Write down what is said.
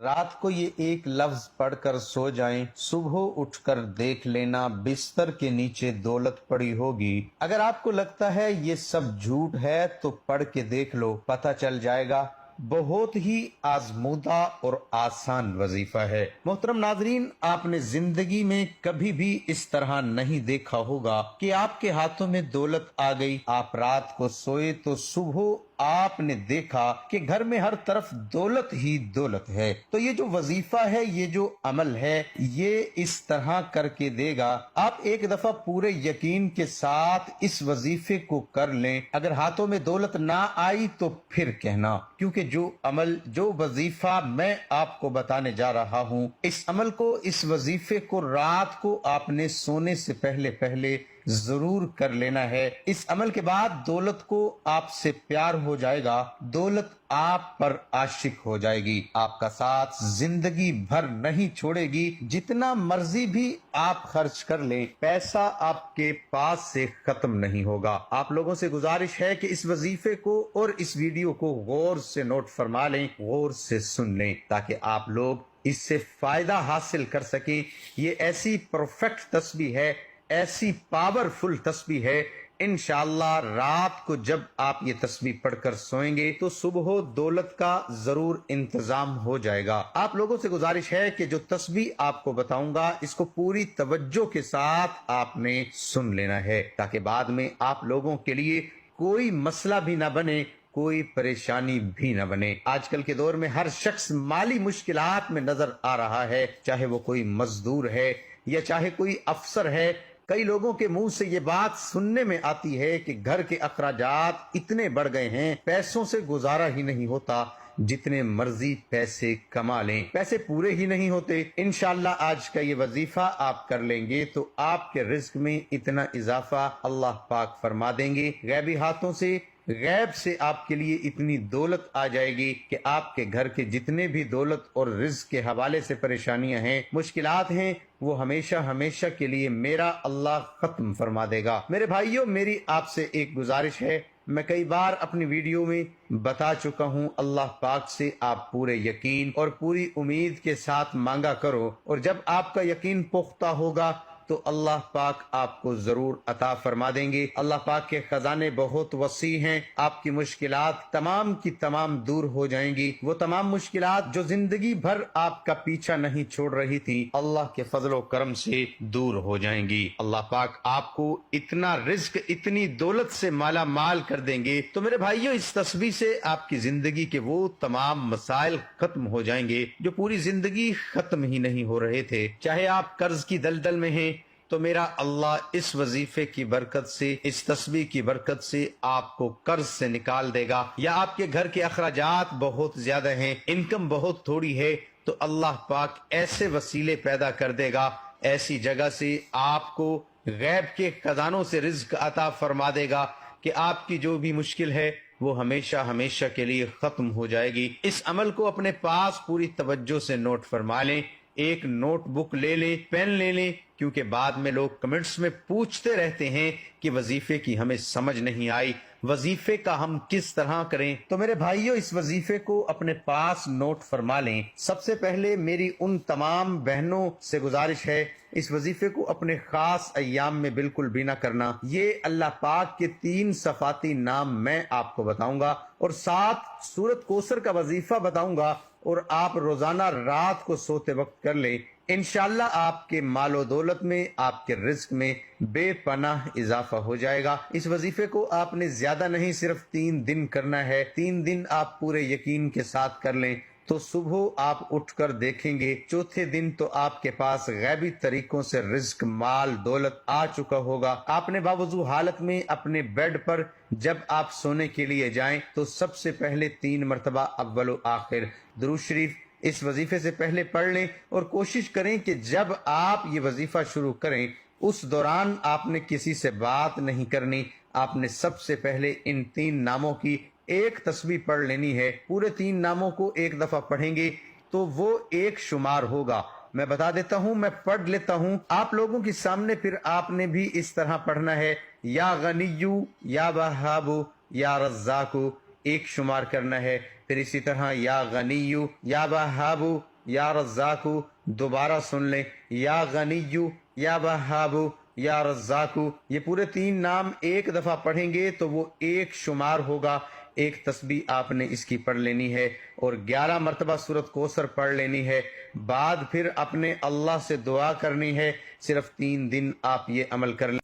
رات کو یہ ایک لفظ پڑھ کر سو جائیں، صبح اٹھ کر دیکھ لینا بستر کے نیچے دولت پڑی ہوگی۔ اگر آپ کو لگتا ہے یہ سب جھوٹ ہے تو پڑھ کے دیکھ لو، پتہ چل جائے گا۔ بہت ہی آزمودہ اور آسان وظیفہ ہے۔ محترم ناظرین، آپ نے زندگی میں کبھی بھی اس طرح نہیں دیکھا ہوگا کہ آپ کے ہاتھوں میں دولت آ گئی، آپ رات کو سوئے تو صبح آپ نے دیکھا کہ گھر میں ہر طرف دولت ہی دولت ہے۔ تو یہ جو وظیفہ ہے، یہ جو عمل ہے، یہ اس طرح کر کے دے گا۔ آپ ایک دفعہ پورے یقین کے ساتھ اس وظیفے کو کر لیں، اگر ہاتھوں میں دولت نہ آئی تو پھر کہنا، کیونکہ جو عمل، جو وظیفہ میں آپ کو بتانے جا رہا ہوں، اس عمل کو، اس وظیفے کو رات کو آپ نے سونے سے پہلے ضرور کر لینا ہے۔ اس عمل کے بعد دولت کو آپ سے پیار ہو جائے گا، دولت آپ پر عاشق ہو جائے گی، آپ کا ساتھ زندگی بھر نہیں چھوڑے گی۔ جتنا مرضی بھی آپ خرچ کر لیں، پیسہ آپ کے پاس سے ختم نہیں ہوگا۔ آپ لوگوں سے گزارش ہے کہ اس وظیفے کو اور اس ویڈیو کو غور سے نوٹ فرما لیں، غور سے سن لیں، تاکہ آپ لوگ اس سے فائدہ حاصل کر سکیں۔ یہ ایسی پرفیکٹ تسبیح ہے، ایسی پاورفل تسبیح ہے، انشاءاللہ رات کو جب آپ یہ تسبیح پڑھ کر سوئیں گے تو صبح دولت کا ضرور انتظام ہو جائے گا۔ آپ لوگوں سے گزارش ہے کہ جو تسبیح آپ کو بتاؤں گا، اس کو پوری توجہ کے ساتھ آپ نے سن لینا ہے، تاکہ بعد میں آپ لوگوں کے لیے کوئی مسئلہ بھی نہ بنے، کوئی پریشانی بھی نہ بنے۔ آج کل کے دور میں ہر شخص مالی مشکلات میں نظر آ رہا ہے، چاہے وہ کوئی مزدور ہے یا چاہے کوئی افسر ہے۔ کئی لوگوں کے منہ سے یہ بات سننے میں آتی ہے کہ گھر کے اخراجات اتنے بڑھ گئے ہیں، پیسوں سے گزارا ہی نہیں ہوتا، جتنے مرضی پیسے کما لیں، پیسے پورے ہی نہیں ہوتے۔ انشاءاللہ آج کا یہ وظیفہ آپ کر لیں گے تو آپ کے رزق میں اتنا اضافہ اللہ پاک فرما دیں گے، غیبی ہاتھوں سے، غیب سے آپ کے لیے اتنی دولت آ جائے گی کہ آپ کے گھر کے جتنے بھی دولت اور رزق کے حوالے سے پریشانیاں ہیں، مشکلات ہیں، وہ ہمیشہ ہمیشہ کے لیے میرا اللہ ختم فرما دے گا۔ میرے بھائیوں، میری آپ سے ایک گزارش ہے، میں کئی بار اپنی ویڈیو میں بتا چکا ہوں، اللہ پاک سے آپ پورے یقین اور پوری امید کے ساتھ مانگا کرو، اور جب آپ کا یقین پختہ ہوگا تو اللہ پاک آپ کو ضرور عطا فرما دیں گے۔ اللہ پاک کے خزانے بہت وسیع ہیں، آپ کی مشکلات تمام کی تمام دور ہو جائیں گی۔ وہ تمام مشکلات جو زندگی بھر آپ کا پیچھا نہیں چھوڑ رہی تھی، اللہ کے فضل و کرم سے دور ہو جائیں گی۔ اللہ پاک آپ کو اتنا رزق، اتنی دولت سے مالا مال کر دیں گے۔ تو میرے بھائیوں، اس تسبیح سے آپ کی زندگی کے وہ تمام مسائل ختم ہو جائیں گے جو پوری زندگی ختم ہی نہیں ہو رہے تھے۔ چاہے آپ قرض کی دلدل میں ہیں تو میرا اللہ اس وظیفے کی برکت سے، اس تسبیح کی برکت سے آپ کو قرض سے نکال دے گا، یا آپ کے گھر کے اخراجات بہت زیادہ ہیں، انکم بہت تھوڑی ہے، تو اللہ پاک ایسے وسیلے پیدا کر دے گا، ایسی جگہ سے آپ کو غیب کے خزانوں سے رزق عطا فرما دے گا کہ آپ کی جو بھی مشکل ہے وہ ہمیشہ ہمیشہ کے لیے ختم ہو جائے گی۔ اس عمل کو اپنے پاس پوری توجہ سے نوٹ فرما لیں، ایک نوٹ بک لے لیں، پین لے لیں، کیونکہ بعد میں لوگ کمنٹس میں پوچھتے رہتے ہیں کہ وظیفے کی ہمیں سمجھ نہیں آئی، وظیفے کا ہم کس طرح کریں۔ تو میرے بھائیوں، اس وظیفے کو اپنے پاس نوٹ فرما لیں۔ سب سے پہلے میری ان تمام بہنوں سے گزارش ہے، اس وظیفے کو اپنے خاص ایام میں بالکل بھی نہ کرنا۔ یہ اللہ پاک کے 3 صفاتی نام میں آپ کو بتاؤں گا، اور ساتھ سورت کوثر کا وظیفہ بتاؤں گا، اور آپ روزانہ رات کو سوتے وقت کر لیں۔ انشاءاللہ آپ کے مال و دولت میں، آپ کے رزق میں بے پناہ اضافہ ہو جائے گا۔ اس وظیفے کو آپ نے زیادہ نہیں، صرف 3 دن کرنا ہے۔ 3 دن آپ پورے یقین کے ساتھ کر لیں تو صبح آپ اٹھ کر دیکھیں گے، چوتھے دن تو آپ کے پاس غیبی طریقوں سے رزق، مال، دولت آ چکا ہوگا۔ آپ نے باوضو حالت میں اپنے بیڈ پر جب آپ سونے کے لیے جائیں تو سب سے پہلے 3 مرتبہ اول و آخر درود شریف اس وظیفے سے پہلے پڑھ لیں، اور کوشش کریں کہ جب آپ یہ وظیفہ شروع کریں اس دوران آپ نے کسی سے بات نہیں کرنی۔ آپ نے سب سے پہلے ان 3 ناموں کی ایک تسبیح پڑھ لینی ہے۔ پورے 3 ناموں کو ایک دفعہ پڑھیں گے تو وہ ایک شمار ہوگا۔ میں بتا دیتا ہوں، میں پڑھ لیتا ہوں آپ لوگوں کے سامنے، پھر آپ نے بھی اس طرح پڑھنا ہے۔ یا غنیو، یا وہاب، یا رزاق، ایک شمار کرنا ہے۔ پھر اسی طرح یا غنیو، یا وہاب، یا رزاقو، دوبارہ سن لیں، یا غنیو، یا وہابو، یا رزاقو، یہ پورے 3 نام ایک دفعہ پڑھیں گے تو وہ ایک شمار ہوگا، ایک تسبیح آپ نے اس کی پڑھ لینی ہے اور 11 مرتبہ سورۃ کوثر پڑھ لینی ہے، بعد پھر اپنے اللہ سے دعا کرنی ہے، صرف 3 دن آپ یہ عمل کر لیں۔